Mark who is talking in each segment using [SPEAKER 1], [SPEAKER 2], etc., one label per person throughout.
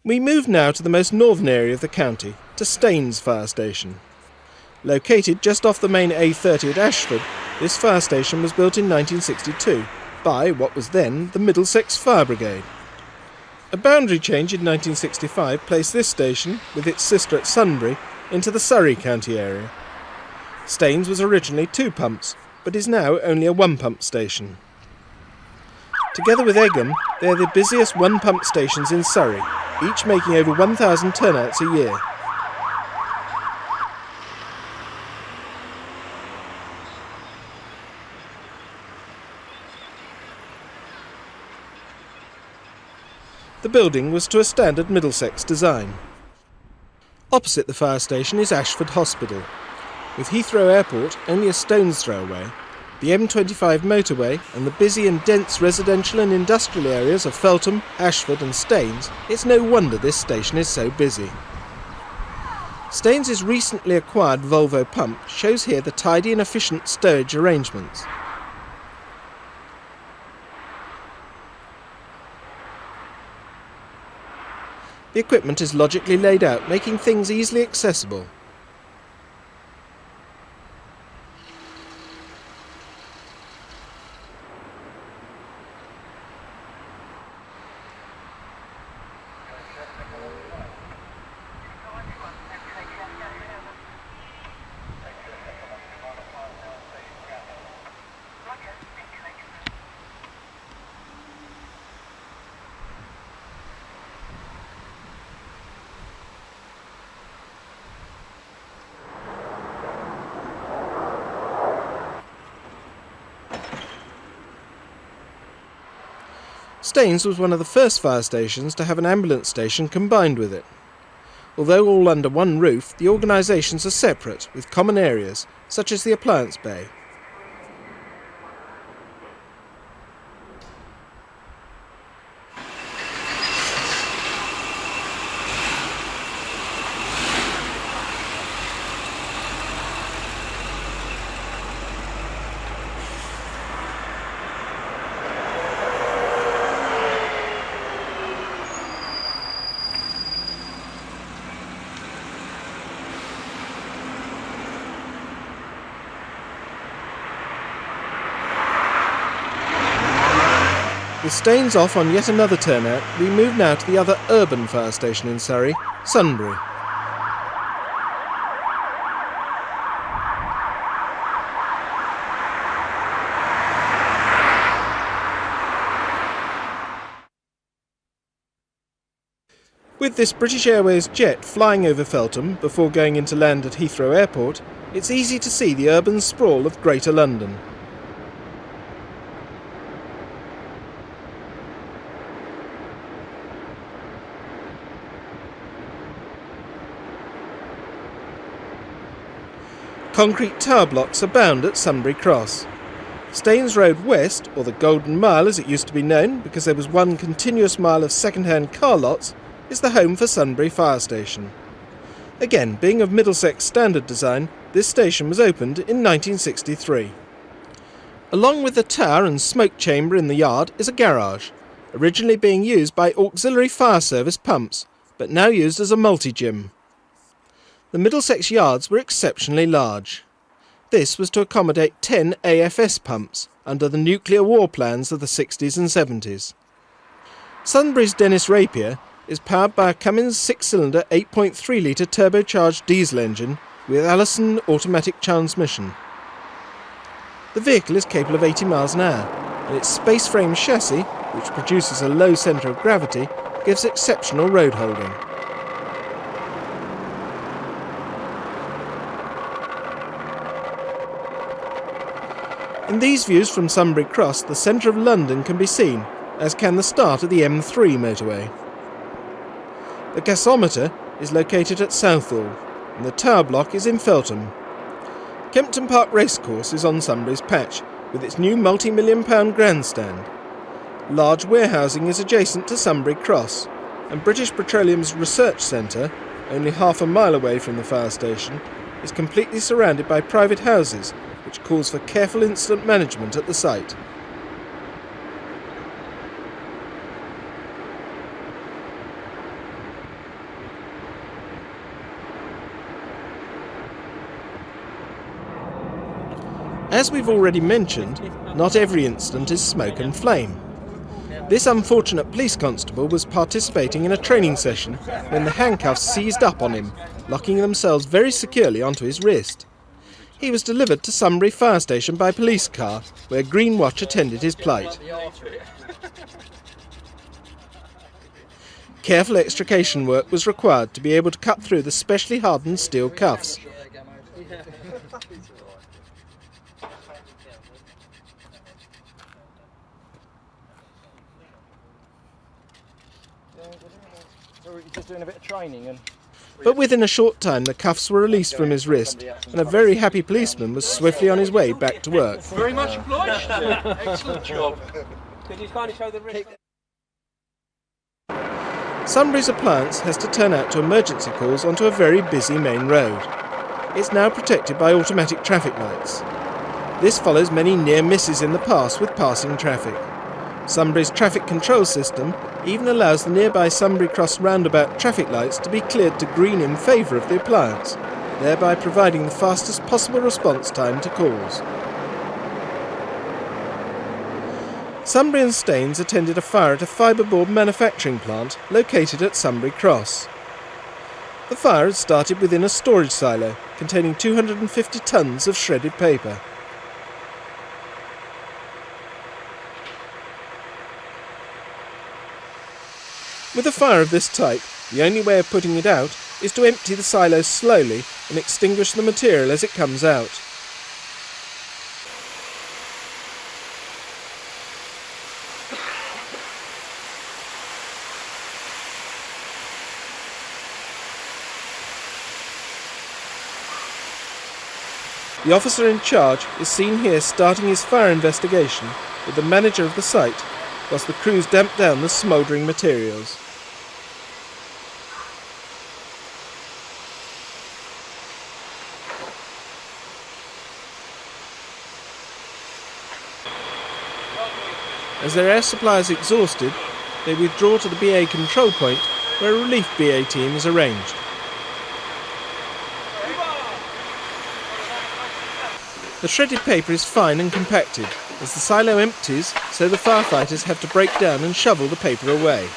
[SPEAKER 1] We move now to the most northern area of the county, to Staines Fire Station. Located just off the main A30 at Ashford, this fire station was built in 1962 by what was then the Middlesex Fire Brigade. A boundary change in 1965 placed this station, with its sister at Sunbury, into the Surrey county area. Staines was originally 2 pumps, but is now only a 1-pump station. Together with Egham, they are the busiest 1-pump stations in Surrey, each making over 1,000 turnouts a year. The building was to a standard Middlesex design. Opposite the fire station is Ashford Hospital. With Heathrow Airport only a stone's throw away, the M25 motorway and the busy and dense residential and industrial areas of Feltham, Ashford and Staines, it's no wonder this station is so busy. Staines' recently acquired Volvo pump shows here the tidy and efficient stowage arrangements. The equipment is logically laid out, making things easily accessible. Staines was one of the first fire stations to have an ambulance station combined with it. Although all under one roof, the organisations are separate, with common areas, such as the Appliance bay. With Staines off on yet another turnout, we move now to the other urban fire station in Surrey, Sunbury. With this British Airways jet flying over Feltham before going into land at Heathrow Airport, it's easy to see the urban sprawl of Greater London. Concrete tower blocks abound at Sunbury Cross. Staines Road West, or the Golden Mile as it used to be known because there was one continuous mile of second-hand car lots, is the home for Sunbury Fire Station. Again, being of Middlesex standard design, this station was opened in 1963. Along with the tower and smoke chamber in the yard is a garage, originally being used by auxiliary fire service pumps, but now used as a multi-gym. The Middlesex yards were exceptionally large. This was to accommodate 10 AFS pumps under the nuclear war plans of the 60s and 70s. Sunbury's Dennis Rapier is powered by a Cummins 6-cylinder 8.3 litre turbocharged diesel engine with Allison automatic transmission. The vehicle is capable of 80 miles an hour, and its space frame chassis, which produces a low centre of gravity, gives exceptional road holding. In these views from Sunbury Cross, the centre of London can be seen, as can the start of the M3 motorway. The gasometer is located at Southall, and the tower block is in Feltham. Kempton Park Racecourse is on Sunbury's patch, with its new multi-million-pound grandstand. Large warehousing is adjacent to Sunbury Cross, and British Petroleum's Research Centre, only half a mile away from the fire station, is completely surrounded by private houses, which calls for careful incident management at the site. As we've already mentioned, not every incident is smoke and flame. This unfortunate police constable was participating in a training session when the handcuffs seized up on him, locking themselves very securely onto his wrist. He was delivered to Sunbury Fire Station by police car, where Green Watch attended his plight. Careful extrication work was required to be able to cut through the specially hardened steel cuffs.
[SPEAKER 2] Just doing a bit of training
[SPEAKER 1] But within a short time the cuffs were released from his wrist and a very happy policeman was swiftly on his way back to work.
[SPEAKER 3] Very much obliged. Excellent job.
[SPEAKER 2] Could you kindly show the wrist?
[SPEAKER 1] Sunbury's Appliance has to turn out to emergency calls onto a very busy main road. It's now protected by automatic traffic lights. This follows many near misses in the past with passing traffic. Sunbury's traffic control system even allows the nearby Sunbury Cross roundabout traffic lights to be cleared to green in favour of the appliance, thereby providing the fastest possible response time to calls. Sunbury and Staines attended a fire at a fibreboard manufacturing plant located at Sunbury Cross. The fire had started within a storage silo containing 250 tonnes of shredded paper. With a fire of this type, the only way of putting it out is to empty the silo slowly and extinguish the material as it comes out. The officer in charge is seen here starting his fire investigation with the manager of the site, whilst the crews damp down the smouldering materials. As their air supply is exhausted, they withdraw to the BA control point where a relief BA team is arranged. The shredded paper is fine and compacted. As the silo empties, so the firefighters have to break down and shovel the paper away.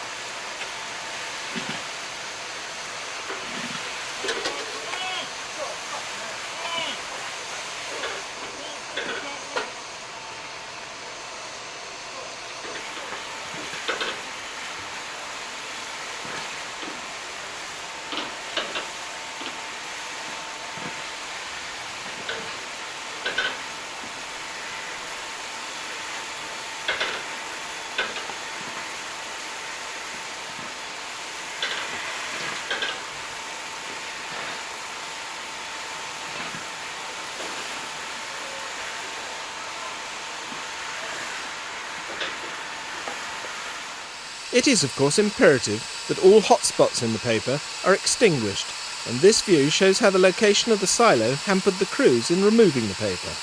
[SPEAKER 1] It is, of course, imperative that all hot spots in the paper are extinguished, and this view shows how the location of the silo hampered the crews in removing the paper.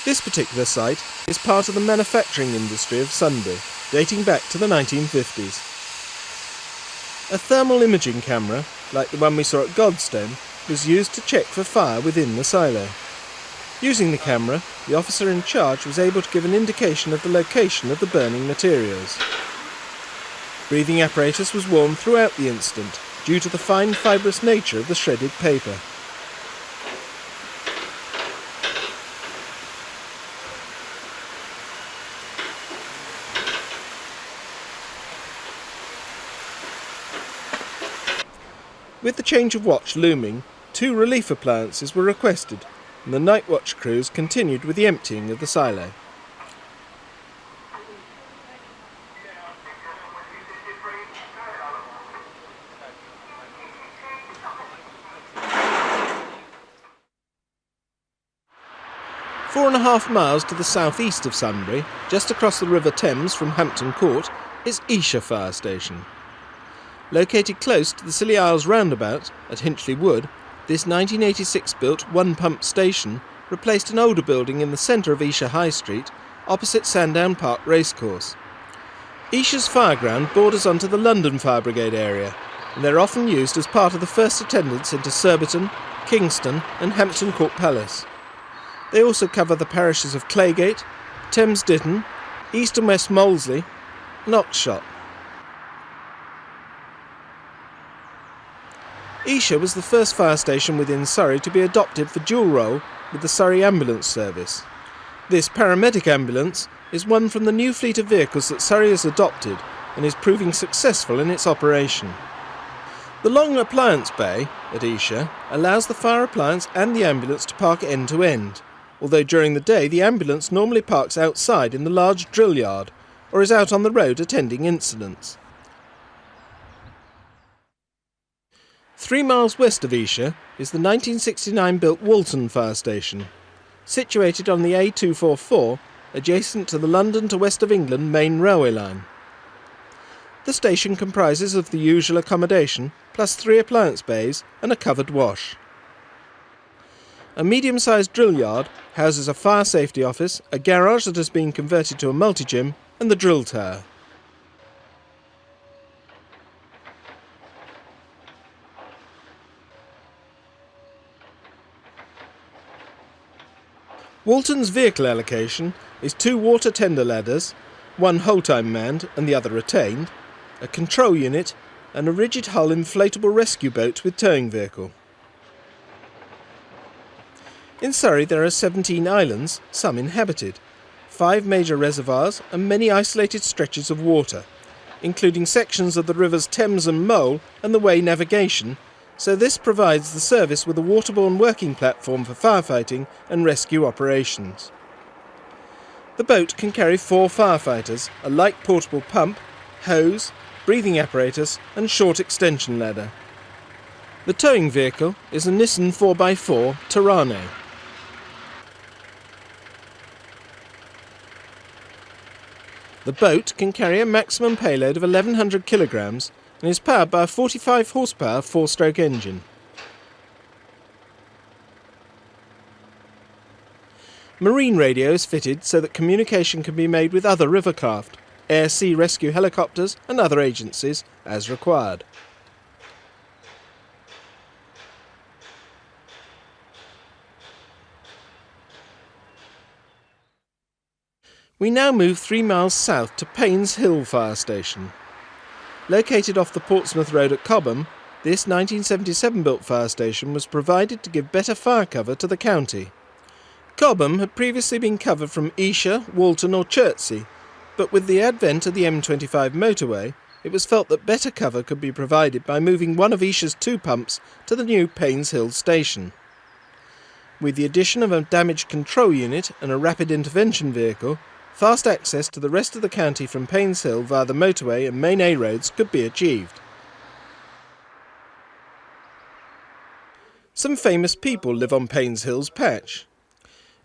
[SPEAKER 1] This particular site is part of the manufacturing industry of Sunbury, dating back to the 1950s. A thermal imaging camera, like the one we saw at Godstone, was used to check for fire within the silo. Using the camera, the officer in charge was able to give an indication of the location of the burning materials. Breathing apparatus was warmed throughout the incident due to the fine fibrous nature of the shredded paper. With the change of watch looming, 2 relief appliances were requested, and the night watch crews continued with the emptying of the silo. Four and a half miles to the south-east of Sunbury, just across the River Thames from Hampton Court, is Esher Fire Station. Located close to the Scilly Isles roundabout at Hinchley Wood, this 1986-built one-pump station replaced an older building in the centre of Esher High Street, opposite Sandown Park Racecourse. Esher's fireground borders onto the London Fire Brigade area, and they're often used as part of the first attendance into Surbiton, Kingston and Hampton Court Palace. They also cover the parishes of Claygate, Thames Ditton, East and West Molesey and Oxshott. Esher was the first fire station within Surrey to be adopted for dual role with the Surrey Ambulance Service. This paramedic ambulance is one from the new fleet of vehicles that Surrey has adopted and is proving successful in its operation. The long appliance bay at Esher allows the fire appliance and the ambulance to park end to end, although during the day the ambulance normally parks outside in the large drill yard or is out on the road attending incidents. 3 miles west of Esher is the 1969-built Walton fire station, situated on the A244, adjacent to the London to West of England main railway line. The station comprises of the usual accommodation, plus 3 appliance bays and a covered wash. A medium-sized drill yard houses a fire safety office, a garage that has been converted to a multi-gym, and the drill tower. Walton's vehicle allocation is 2 water tender ladders, one whole-time manned and the other retained, a control unit and a rigid hull inflatable rescue boat with towing vehicle. In Surrey there are 17 islands, some inhabited, 5 major reservoirs and many isolated stretches of water, including sections of the rivers Thames and Mole and the Wey navigation, so this provides the service with a waterborne working platform for firefighting and rescue operations. The boat can carry 4 firefighters, a light portable pump, hose, breathing apparatus and short extension ladder. The towing vehicle is a Nissan 4x4 Terrano. The boat can carry a maximum payload of 1100 kilograms and is powered by a 45 horsepower 4-stroke engine. Marine radio is fitted so that communication can be made with other river craft, air-sea rescue helicopters and other agencies as required. We now move 3 miles south to Painshill Fire Station. Located off the Portsmouth Road at Chobham, this 1977-built fire station was provided to give better fire cover to the county. Chobham had previously been covered from Esher, Walton or Chertsey, but with the advent of the M25 motorway, it was felt that better cover could be provided by moving one of Esher's 2 pumps to the new Painshill station. With the addition of a damage control unit and a rapid intervention vehicle, fast access to the rest of the county from Painshill via the motorway and main A roads could be achieved. Some famous people live on Painshill's patch.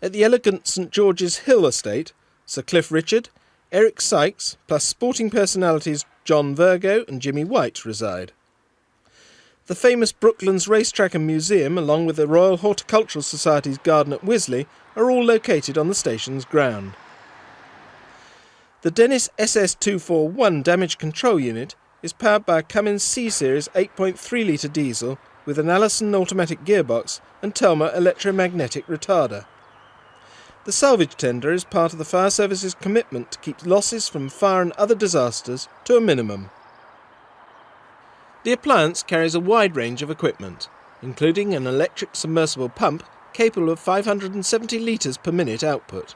[SPEAKER 1] At the elegant St George's Hill estate, Sir Cliff Richard, Eric Sykes, plus sporting personalities John Virgo and Jimmy White reside. The famous Brooklands Racetrack and Museum, along with the Royal Horticultural Society's garden at Wisley, are all located on the station's ground. The Dennis SS241 damage control unit is powered by a Cummins C-Series 8.3 litre diesel with an Allison automatic gearbox and Telma electromagnetic retarder. The salvage tender is part of the fire service's commitment to keep losses from fire and other disasters to a minimum. The appliance carries a wide range of equipment, including an electric submersible pump capable of 570 litres per minute output.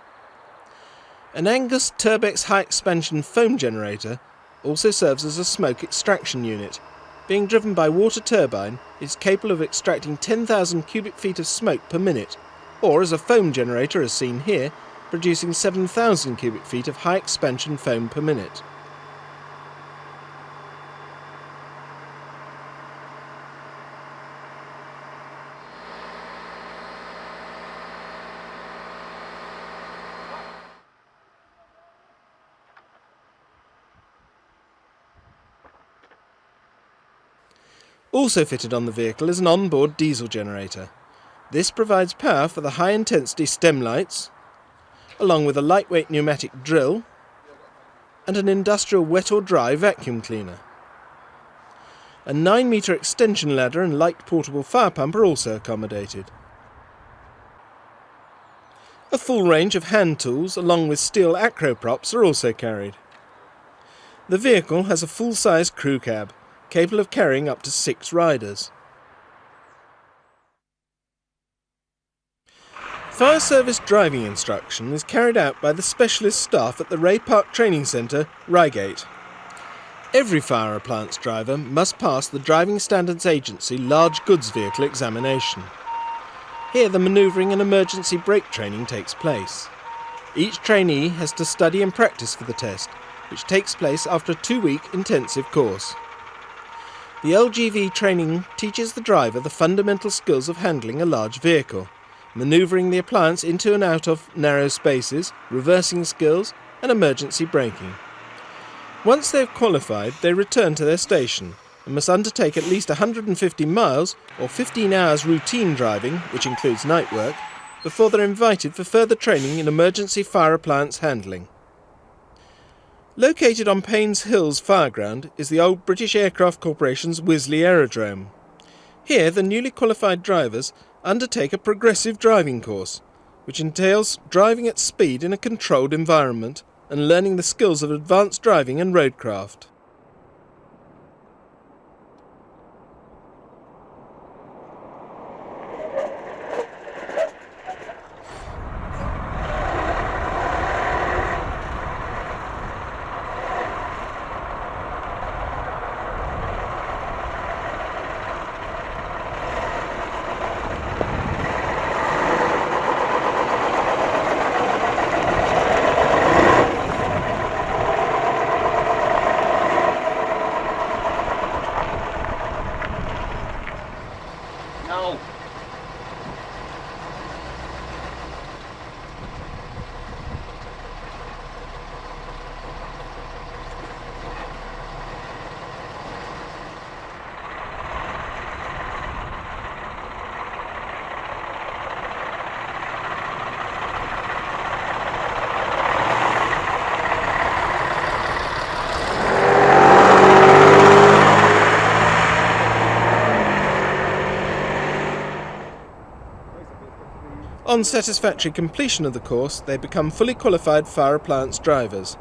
[SPEAKER 1] An Angus Turbex high-expansion foam generator also serves as a smoke extraction unit. Being driven by water turbine, it is capable of extracting 10,000 cubic feet of smoke per minute, or as a foam generator as seen here, producing 7,000 cubic feet of high-expansion foam per minute. Also fitted on the vehicle is an onboard diesel generator. This provides power for the high-intensity stem lights, along with a lightweight pneumatic drill, and an industrial wet or dry vacuum cleaner. A 9-metre extension ladder and light portable fire pump are also accommodated. A full range of hand tools along with steel acro props are also carried. The vehicle has a full-size crew cab, capable of carrying up to 6 riders. Fire service driving instruction is carried out by the specialist staff at the Ray Park Training Centre, Reigate. Every fire appliance driver must pass the Driving Standards Agency large goods vehicle examination. Here the manoeuvring and emergency brake training takes place. Each trainee has to study and practice for the test, which takes place after a 2-week intensive course. The LGV training teaches the driver the fundamental skills of handling a large vehicle, manoeuvring the appliance into and out of narrow spaces, reversing skills and emergency braking. Once they have qualified, they return to their station and must undertake at least 150 miles or 15 hours routine driving, which includes night work, before they're invited for further training in emergency fire appliance handling. Located on Painshill's fireground is the old British Aircraft Corporation's Wisley Aerodrome. Here the newly qualified drivers undertake a progressive driving course, which entails driving at speed in a controlled environment and learning the skills of advanced driving and roadcraft. On satisfactory completion of the course, they become fully qualified fire appliance drivers.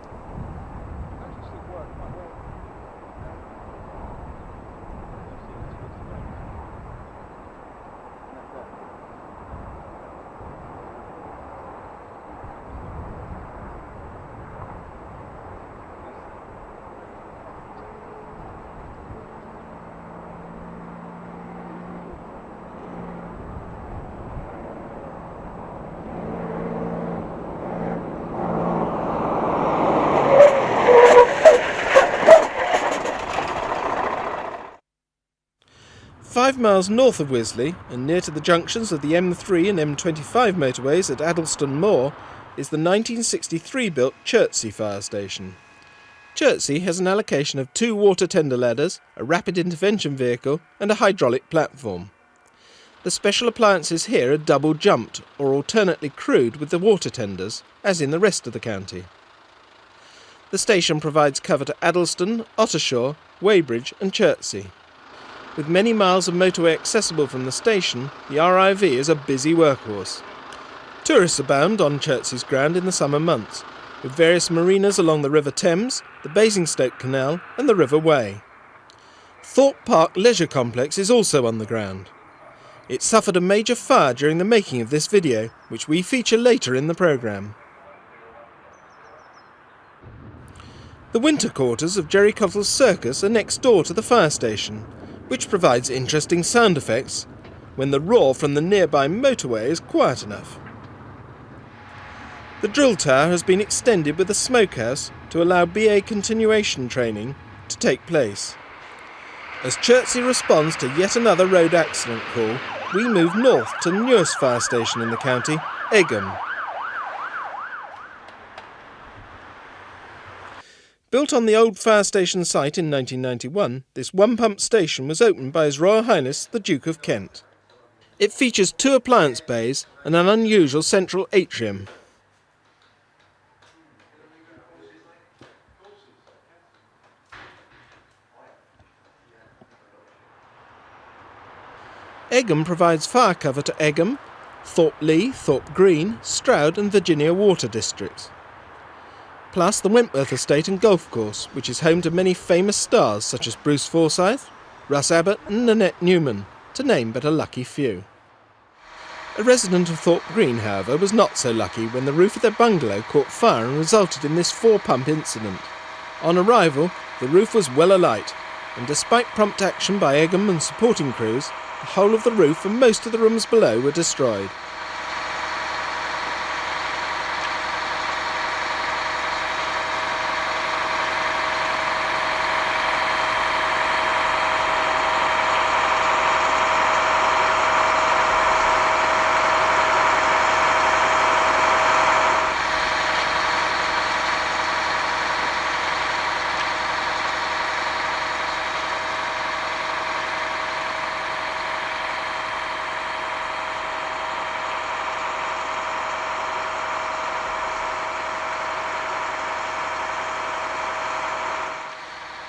[SPEAKER 1] Five miles north of Wisley, and near to the junctions of the M3 and M25 motorways at Addleston Moor, is the 1963-built Chertsey fire station. Chertsey has an allocation of 2 water tender ladders, a rapid intervention vehicle and a hydraulic platform. The special appliances here are double jumped or alternately crewed with the water tenders, as in the rest of the county. The station provides cover to Addleston, Ottershaw, Weybridge and Chertsey. With many miles of motorway accessible from the station, the RIV is a busy workhorse. Tourists abound on Chertsey's ground in the summer months, with various marinas along the River Thames, the Basingstoke Canal and the River Wey. Thorpe Park Leisure Complex is also on the ground. It suffered a major fire during the making of this video, which we feature later in the programme. The winter quarters of Jerry Cottle's Circus are next door to the fire station, which provides interesting sound effects when the roar from the nearby motorway is quiet enough. The drill tower has been extended with a smokehouse to allow BA continuation training to take place. As Chertsey responds to yet another road accident call, we move north to the newest fire station in the county, Egham. Built on the old fire station site in 1991, this one-pump station was opened by His Royal Highness the Duke of Kent. It features 2 appliance bays and an unusual central atrium. Egham provides fire cover to Egham, Thorpe Lee, Thorpe Green, Stroud and Virginia Water districts. Plus the Wentworth Estate and Golf Course, which is home to many famous stars such as Bruce Forsyth, Russ Abbott and Nanette Newman, to name but a lucky few. A resident of Thorpe Green, however, was not so lucky when the roof of their bungalow caught fire and resulted in this 4-pump incident. On arrival, the roof was well alight, and despite prompt action by Egham and supporting crews, the whole of the roof and most of the rooms below were destroyed.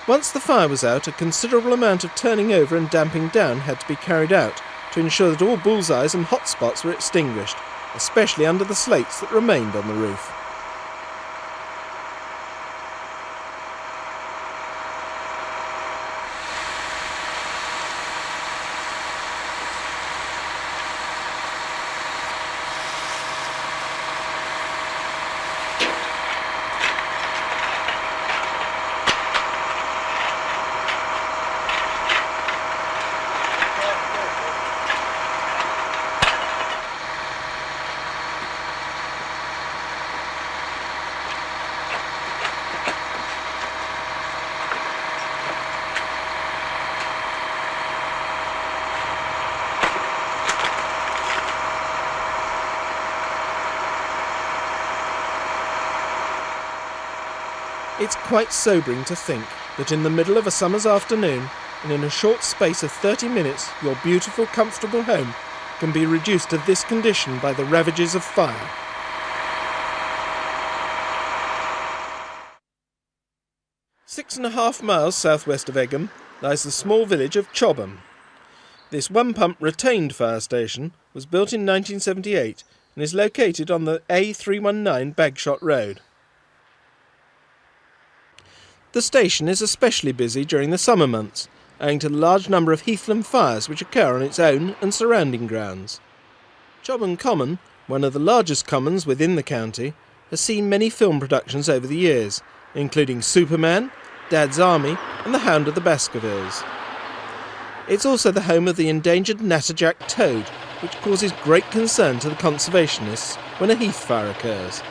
[SPEAKER 1] Once the fire was out, a considerable amount of turning over and damping down had to be carried out to ensure that all bullseyes and hot spots were extinguished, especially under the slates that remained on the roof. It's quite sobering to think that in the middle of a summer's afternoon, and in a short space of 30 minutes, your beautiful, comfortable home can be reduced to this condition by the ravages of fire. Six and a half miles southwest of Egham lies the small village of Chobham. This one-pump retained fire station was built in 1978 and is located on the A319 Bagshot Road. The station is especially busy during the summer months, owing to the large number of heathland fires which occur on its own and surrounding grounds. Chobham Common, one of the largest commons within the county, has seen many film productions over the years, including Superman, Dad's Army and The Hound of the Baskervilles. It's also the home of the endangered natterjack toad, which causes great concern to the conservationists when a heath fire occurs.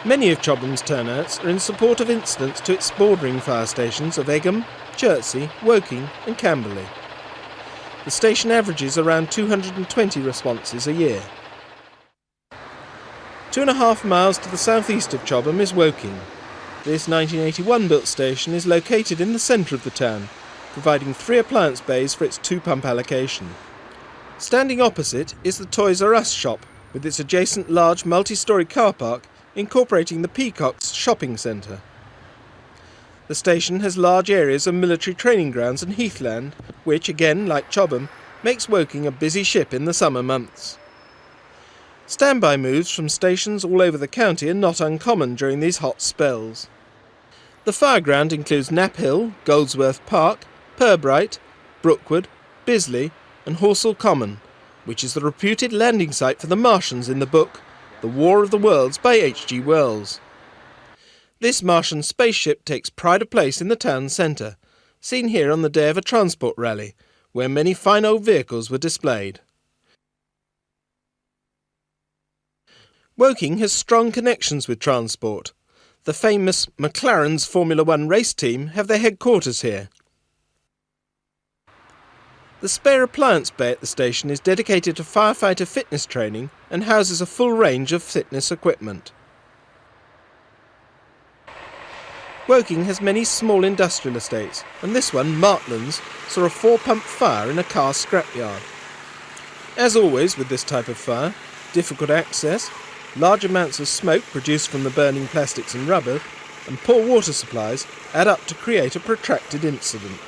[SPEAKER 1] Many of Chobham's turnouts are in support of incidents to its bordering fire stations of Egham, Chertsey, Woking and Camberley. The station averages around 220 responses a year. 2.5 miles to the southeast of Chobham is Woking. This 1981-built station is located in the centre of the town, providing 3 appliance bays for its 2-pump allocation. Standing opposite is the Toys R Us shop, with its adjacent large multi-storey car park incorporating the Peacocks shopping centre. The station has large areas of military training grounds and heathland, which, again, like Chobham, makes Woking a busy ship in the summer months. Standby moves from stations all over the county are not uncommon during these hot spells. The fireground includes Knapp Hill, Goldsworth Park, Pirbright, Brookwood, Bisley and Horsell Common, which is the reputed landing site for the Martians in the book The War of the Worlds by H.G. Wells. This Martian spaceship takes pride of place in the town centre, seen here on the day of a transport rally, where many fine old vehicles were displayed. Woking has strong connections with transport. The famous McLaren's Formula One race team have their headquarters here. The spare appliance bay at the station is dedicated to firefighter fitness training and houses a full range of fitness equipment. Woking has many small industrial estates, and this one, Martlands, saw a 4-pump fire in a car scrapyard. As always with this type of fire, difficult access, large amounts of smoke produced from the burning plastics and rubber, and poor water supplies add up to create a protracted incident.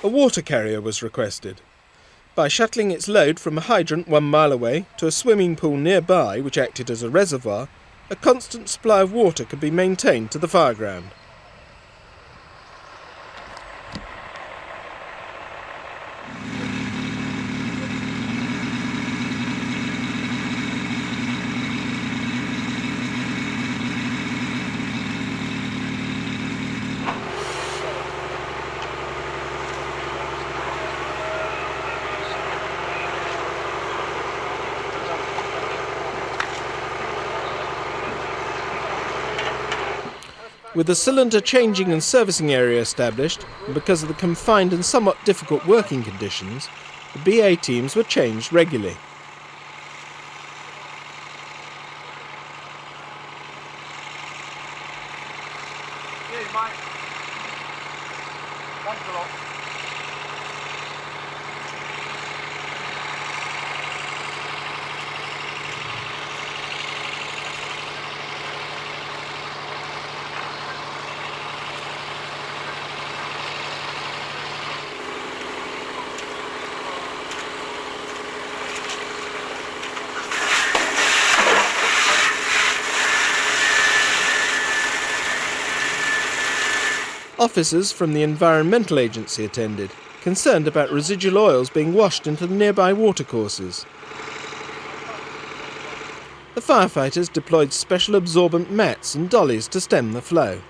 [SPEAKER 1] A water carrier was requested. By shuttling its load from a hydrant 1 mile away to a swimming pool nearby which acted as a reservoir, a constant supply of water could be maintained to the fireground. With the cylinder changing and servicing area established, and because of the confined and somewhat difficult working conditions, the BA teams were changed regularly. Officers from the Environmental Agency attended, concerned about residual oils being washed into the nearby watercourses. The firefighters deployed special absorbent mats and dollies to stem the flow.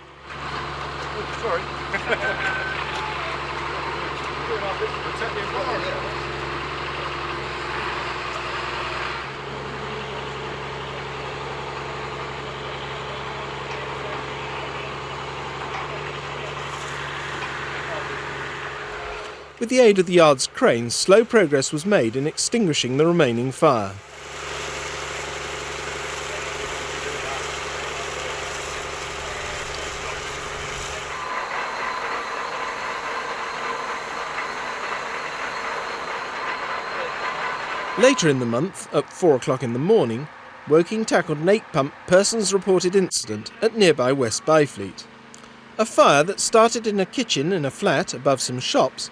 [SPEAKER 1] With the aid of the yard's cranes, slow progress was made in extinguishing the remaining fire. Later in the month, at 4 o'clock in the morning, Woking tackled an 8-pump persons reported incident at nearby West Byfleet. A fire that started in a kitchen in a flat above some shops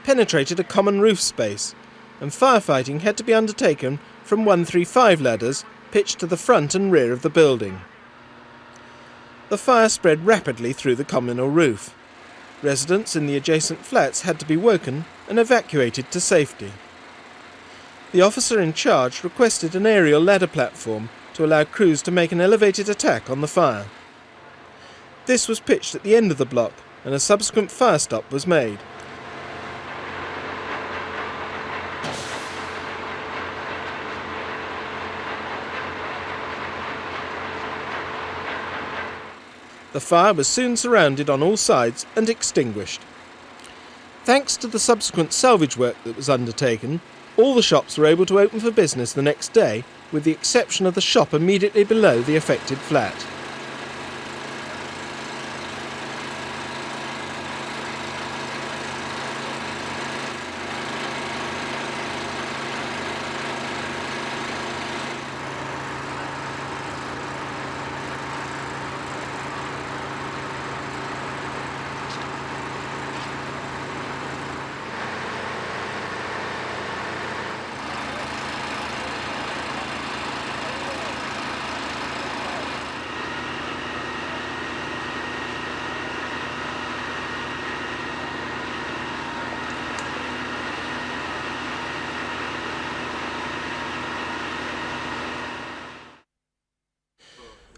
[SPEAKER 1] penetrated a common roof space, and firefighting had to be undertaken from 135 ladders pitched to the front and rear of the building. The fire spread rapidly through the communal roof. Residents in the adjacent flats had to be woken and evacuated to safety. The officer in charge requested an aerial ladder platform to allow crews to make an elevated attack on the fire. This was pitched at the end of the block, and a subsequent fire stop was made. The fire was soon surrounded on all sides and extinguished. Thanks to the subsequent salvage work that was undertaken, all the shops were able to open for business the next day, with the exception of the shop immediately below the affected flat.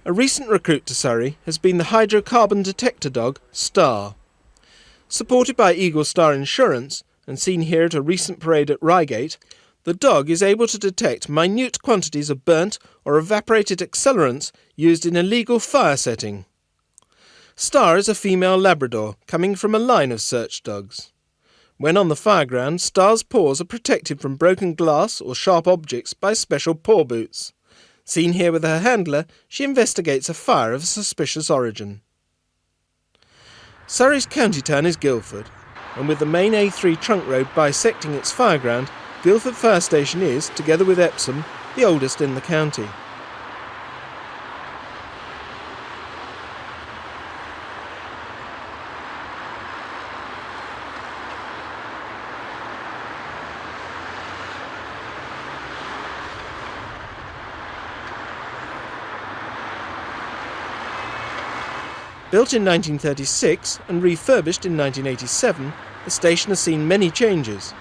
[SPEAKER 1] A recent recruit to Surrey has been the hydrocarbon detector dog, Star. Supported by Eagle Star Insurance, and seen here at a recent parade at Reigate, the dog is able to detect minute quantities of burnt or evaporated accelerants used in illegal fire setting. Star is a female Labrador, coming from a line of search dogs. When on the fireground, Star's paws are protected from broken glass or sharp objects by special paw boots. Seen here with her handler, she investigates a fire of suspicious origin. Surrey's county town is Guildford, and with the main A3 trunk road bisecting its fireground, Guildford Fire Station is, together with Epsom, the oldest in the county. Built in 1936 and refurbished in 1987, the station has seen many changes.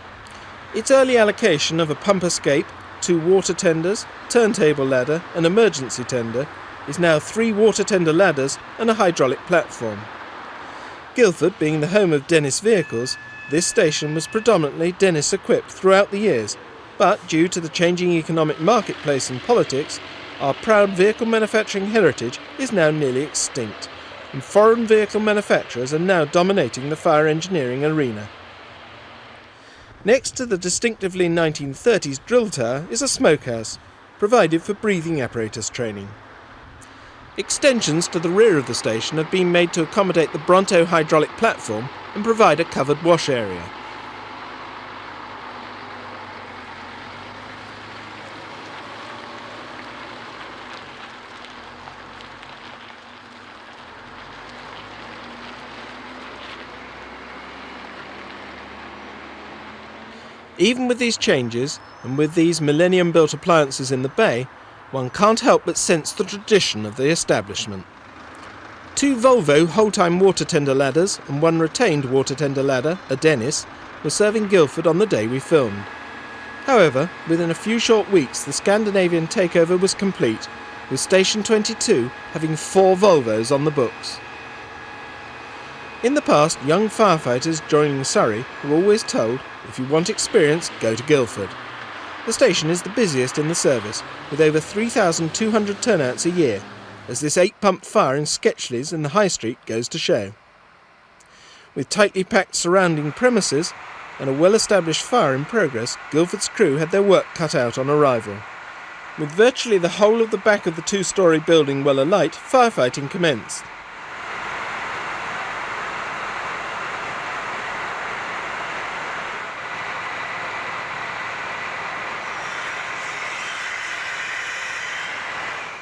[SPEAKER 1] Its early allocation of a pump escape, 2 water tenders, turntable ladder and emergency tender is now 3 water tender ladders and a hydraulic platform. Guildford being the home of Dennis vehicles, this station was predominantly Dennis equipped throughout the years, but due to the changing economic marketplace and politics, our proud vehicle manufacturing heritage is now nearly extinct, and foreign vehicle manufacturers are now dominating the fire engineering arena. Next to the distinctively 1930s drill tower is a smokehouse, provided for breathing apparatus training. Extensions to the rear of the station have been made to accommodate the Bronto hydraulic platform and provide a covered wash area. Even with these changes, and with these millennium-built appliances in the bay, one can't help but sense the tradition of the establishment. 2 Volvo whole-time water tender ladders and 1 retained water tender ladder, a Dennis, were serving Guildford on the day we filmed. However, within a few short weeks the Scandinavian takeover was complete, with Station 22 having 4 Volvos on the books. In the past, young firefighters joining Surrey were always told, if you want experience, go to Guildford. The station is the busiest in the service, with over 3,200 turnouts a year, as this 8-pump fire in Sketchley's in the High Street goes to show. With tightly packed surrounding premises and a well-established fire in progress, Guildford's crew had their work cut out on arrival. With virtually the whole of the back of the 2-storey building well alight, firefighting commenced.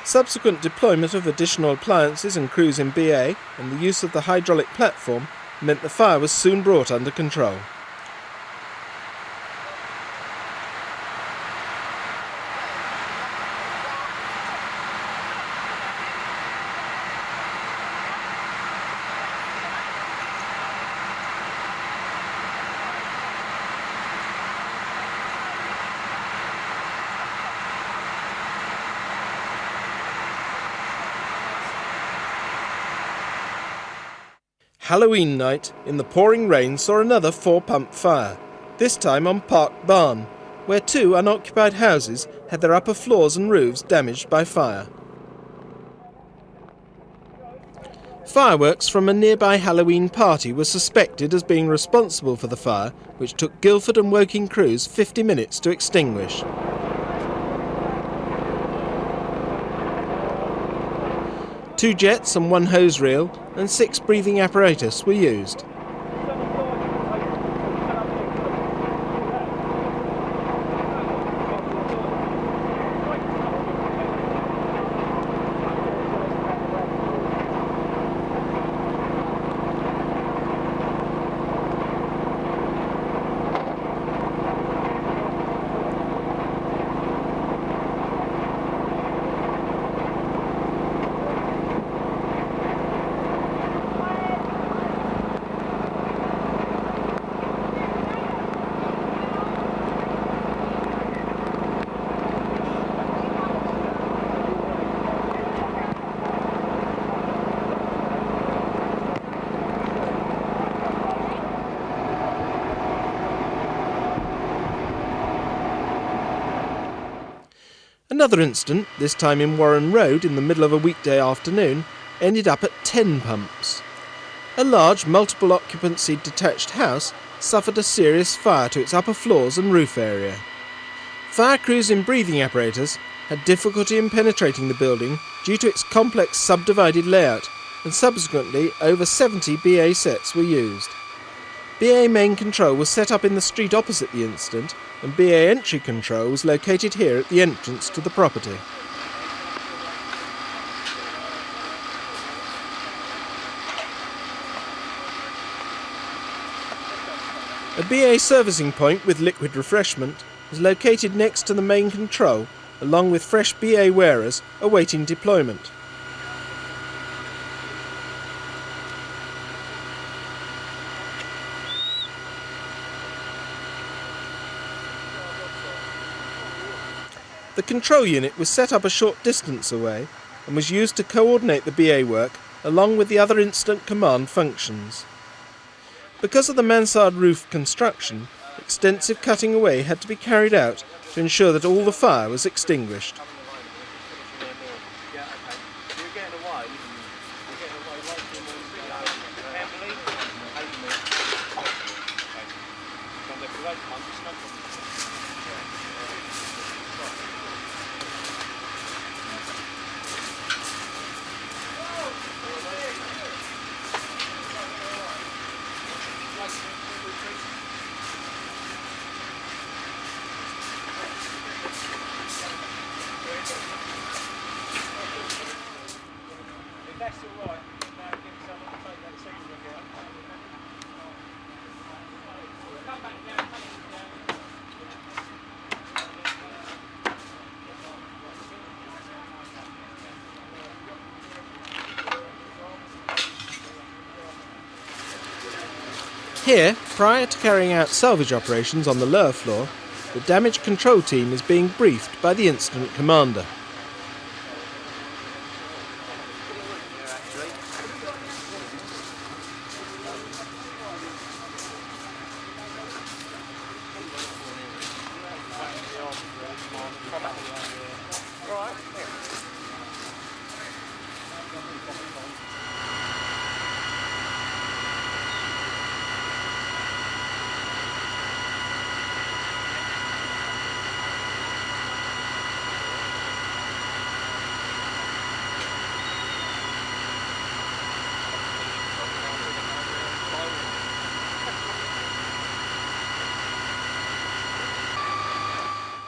[SPEAKER 1] Subsequent deployment of additional appliances and crews in BA and the use of the hydraulic platform meant the fire was soon brought under control. Halloween night in the pouring rain saw another 4-pump fire, this time on Park Barn, where 2 unoccupied houses had their upper floors and roofs damaged by fire. Fireworks from a nearby Halloween party were suspected as being responsible for the fire, which took Guildford and Woking crews 50 minutes to extinguish. Two jets and 1 hose reel and 6 breathing apparatus were used. Another incident, this time in Warren Road in the middle of a weekday afternoon, ended up at 10 pumps. A large multiple occupancy detached house suffered a serious fire to its upper floors and roof area. Fire crews in breathing apparatus had difficulty in penetrating the building due to its complex subdivided layout, and subsequently over 70 BA sets were used. BA main control was set up in the street opposite the incident, and BA entry control was located here at the entrance to the property. A BA servicing point with liquid refreshment is located next to the main control, along with fresh BA wearers awaiting deployment. The control unit was set up a short distance away and was used to coordinate the BA work along with the other incident command functions. Because of the mansard roof construction, extensive cutting away had to be carried out to ensure that all the fire was extinguished. Here, prior to carrying out salvage operations on the lower floor, the damage control team is being briefed by the incident commander.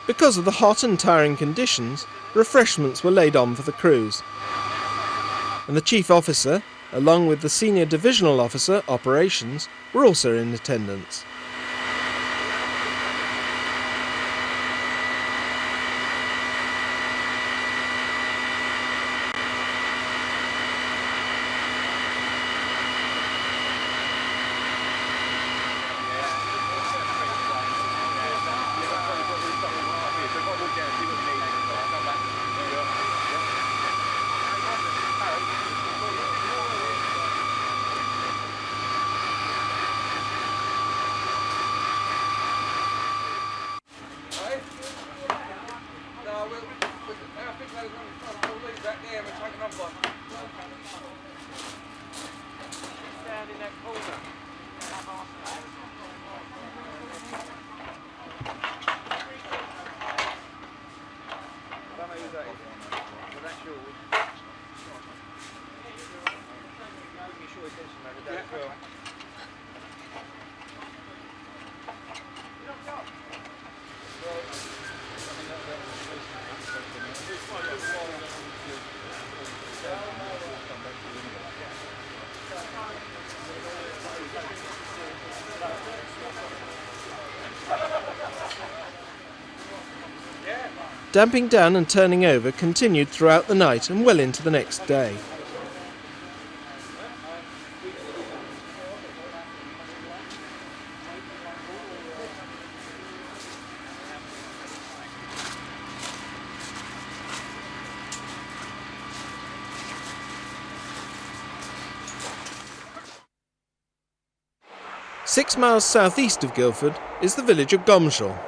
[SPEAKER 1] Because of the hot and tiring conditions, refreshments were laid on for the crews, and the Chief Officer, along with the Senior Divisional Officer, Operations, were also in attendance. Damping down and turning over continued throughout the night and well into the next day. Six miles southeast of Guildford is the village of Gomshall.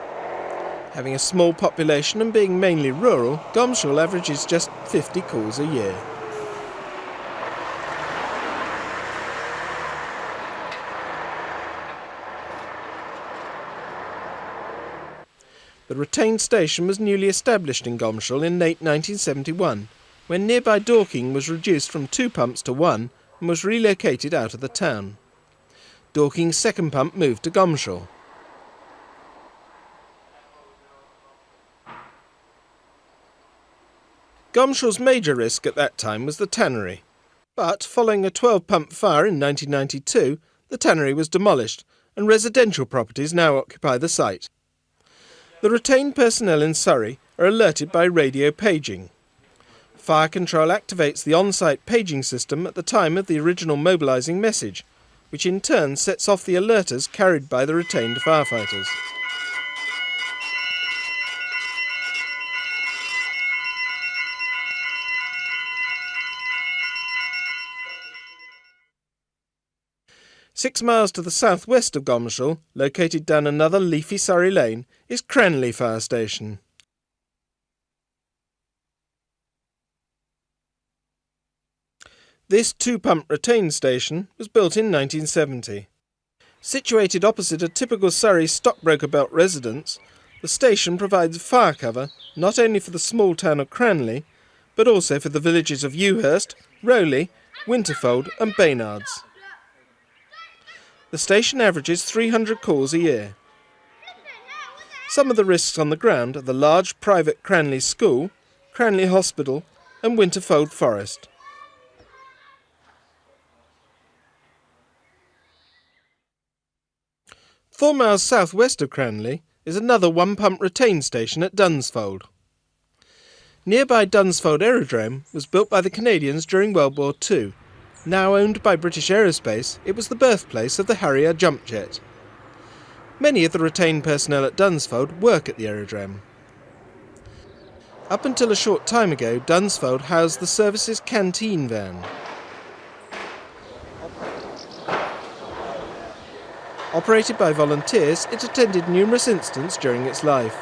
[SPEAKER 1] Having a small population and being mainly rural, Gomshall averages just 50 calls a year. The retained station was newly established in Gomshall in late 1971, when nearby Dorking was reduced from 2 pumps to 1 and was relocated out of the town. Dorking's second pump moved to Gomshall. Gomshall's major risk at that time was the tannery, but following a 12-pump fire in 1992, the tannery was demolished and residential properties now occupy the site. The retained personnel in Surrey are alerted by radio paging. Fire control activates the on-site paging system at the time of the original mobilising message, which in turn sets off the alerters carried by the retained firefighters. 6 miles to the southwest of Gomshall, located down another leafy Surrey lane, is Cranleigh Fire Station. This 2-pump retain station was built in 1970. Situated opposite a typical Surrey stockbroker belt residence, the station provides fire cover not only for the small town of Cranleigh, but also for the villages of Ewhurst, Rowley, Winterfold and Baynards. The station averages 300 calls a year. Some of the risks on the ground are the large private Cranleigh School, Cranleigh Hospital and Winterfold Forest. 4 miles southwest of Cranleigh is another 1-pump retain station at Dunsfold. Nearby Dunsfold Aerodrome was built by the Canadians during World War II. Now owned by British Aerospace, it was the birthplace of the Harrier jump jet. Many of the retained personnel at Dunsfold work at the aerodrome. Up until a short time ago, Dunsfold housed the service's canteen van. Operated by volunteers, it attended numerous incidents during its life.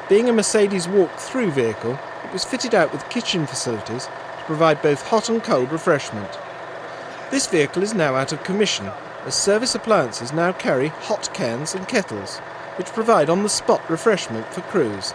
[SPEAKER 1] Being a Mercedes walk-through vehicle, it was fitted out with kitchen facilities to provide both hot and cold refreshment. This vehicle is now out of commission, as service appliances now carry hot cans and kettles, which provide on-the-spot refreshment for crews.